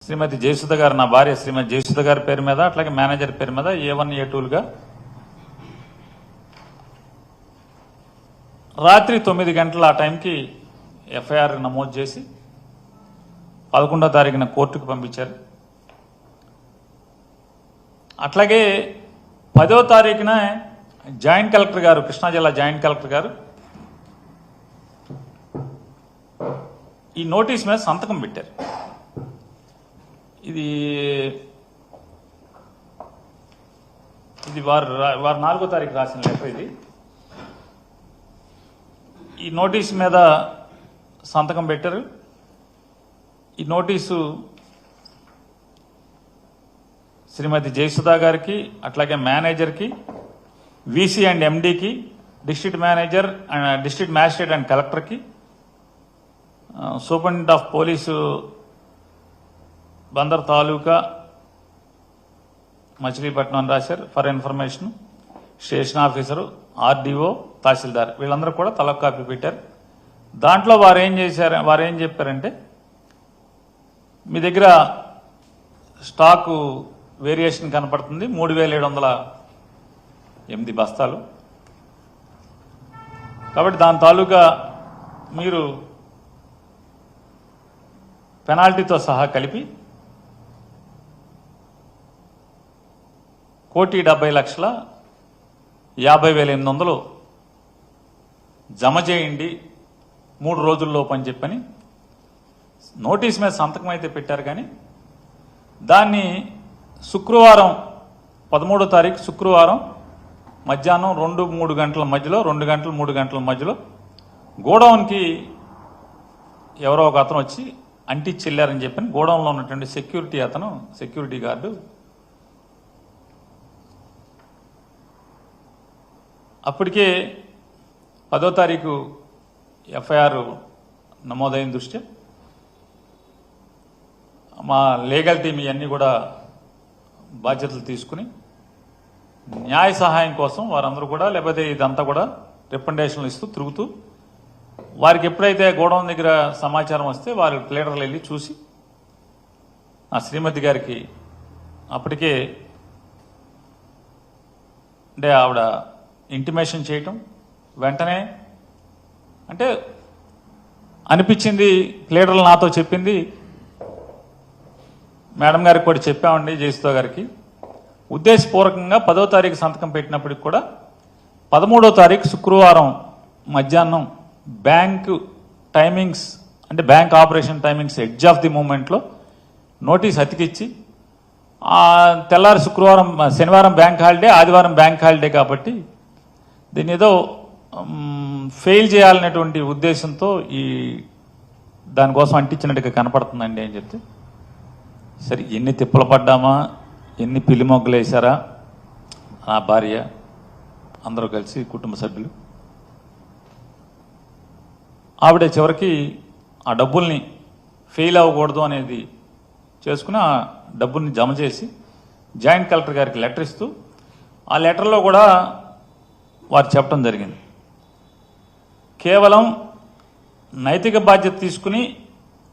శ్రీమతి జయసుధ గారు, నా భార్య శ్రీమతి జయసుధ గారి పేరు మీద, అట్లాగే మేనేజర్ పేరు మీద A1 A2లుగా రాత్రి 9 గంటల ఆ టైంకి ఎఫ్ఐఆర్ నమోదు చేసి 11వ తారీఖున కోర్టుకు పంపించారు. అట్లాగే 10వ తారీఖున జాయింట్ కలెక్టర్ గారు, కృష్ణా జిల్లా జాయింట్ కలెక్టర్ గారు ఈ నోటీస్ మీద సంతకం పెట్టారు. ఇది వారు 4వ తారీఖు రాసిన లెటర్. ఇది ఈ నోటీస్ మీద సంతకం పెట్టారు. ఈ నోటీసు శ్రీమతి జయసుధ గారికి, అట్లాగే మేనేజర్కి, వీసీ అండ్ ఎండీకి, district manager and district magistrate and కలెక్టర్కి, superintendent of police Bandar taluka Machilipatnam రాశారు. For information station officer, RDO, tahsildar వీళ్ళందరూ కూడా తల కాపీ పెట్టారు. దాంట్లో వారు ఏం చెప్పారంటే, మీ దగ్గర స్టాకు వేరియేషన్ కనపడుతుంది, 3708 బస్తాలు. కాబట్టి దాని తాలూకా మీరు పెనాల్టీతో సహా కలిపి 1,70,50,800 జమ చేయండి 3 రోజుల్లోపు అని చెప్పని నోటీస్ మీద సంతకం అయితే పెట్టారు. కానీ దాన్ని శుక్రవారం 13వ తారీఖు శుక్రవారం మధ్యాహ్నం 2-3 గంటల మధ్యలో, 2 గంటలు 3 గంటల మధ్యలో గోడౌన్కి ఎవరో ఒక అతను వచ్చి అంటించి వెళ్ళారని చెప్పని గోడౌన్లో ఉన్నటువంటి సెక్యూరిటీ గార్డు అప్పటికే 10వ తారీఖు ఎఫ్ఐఆర్ నమోదైన దృష్ట్యా మా లీగల్ టీం ఇవన్నీ కూడా బాధ్యతలు తీసుకుని న్యాయ సహాయం కోసం వారందరూ కూడా, లేకపోతే ఇదంతా కూడా రికమెండేషన్లు ఇస్తూ తిరుగుతూ, వారికి ఎప్పుడైతే గోడౌన్ దగ్గర సమాచారం వస్తే వారి ప్లేడర్లు వెళ్ళి చూసి ఆ శ్రీమతి గారికి అప్పటికే అంటే ఆవిడ ఇంటిమేషన్ చేయటం, వెంటనే అంటే అనిపించింది, ప్లేడర్లు నాతో చెప్పింది, మేడం గారికి కూడా చెప్పామండి జయసుధ గారికి, ఉద్దేశపూర్వకంగా 10వ తారీఖు సంతకం పెట్టినప్పటికి కూడా 13వ తారీఖు శుక్రవారం మధ్యాహ్నం బ్యాంకు టైమింగ్స్ అంటే bank operation timings edge of the మూమెంట్లో నోటీస్ అతికిచ్చి, తెల్లారి శనివారం బ్యాంక్ హాలిడే, ఆదివారం బ్యాంక్ హాలిడే కాబట్టి దీన్ని ఏదో ఫెయిల్ చేయాలనేటువంటి ఉద్దేశంతో దానికోసం అంటించినట్టుగా కనపడుతుందండి అని చెప్తే, సరే ఎన్ని తిప్పలు పడ్డామా, ఎన్ని పిల్లి మొగ్గలు వేశారా నా భార్య అందరూ కలిసి కుటుంబ సభ్యులు, ఆవిడ చివరికి ఆ డబ్బుల్ని ఫెయిల్ అవ్వకూడదు అనేది చేసుకుని ఆ డబ్బుల్ని జమ చేసి జాయింట్ కలెక్టర్ గారికి లెటర్ ఇస్తూ, ఆ లెటర్లో కూడా వారు చెప్పడం జరిగింది, కేవలం నైతిక బాధ్యత తీసుకుని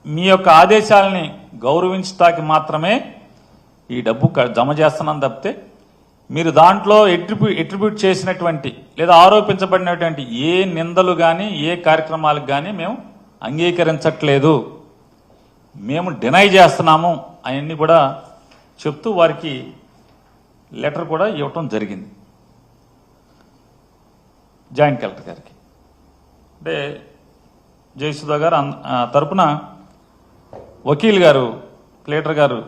మీ యొక్క ఆదేశాలని గౌరవించడానికి మాత్రమే ఈ డబ్బు జమ చేస్తున్నాను తప్పితే మీరు దాంట్లో ఎట్రిబ్యూట్ చేసినటువంటి లేదా ఆరోపించబడినటువంటి ఏ నిందలు కానీ ఏ కార్యక్రమాలకు కానీ మేము అంగీకరించట్లేదు, మేము డినై చేస్తున్నాము అవన్నీ కూడా చెప్తూ వారికి లెటర్ కూడా ఇవ్వటం జరిగింది జాయింట్ కలెక్టర్ గారికి. అంటే జయసుధ గారు తరపున వకీల్ గారు, ప్లేటర్ గారు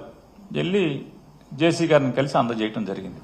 వెళ్ళి జేసీ గారిని కలిసి అందజేయటం జరిగింది.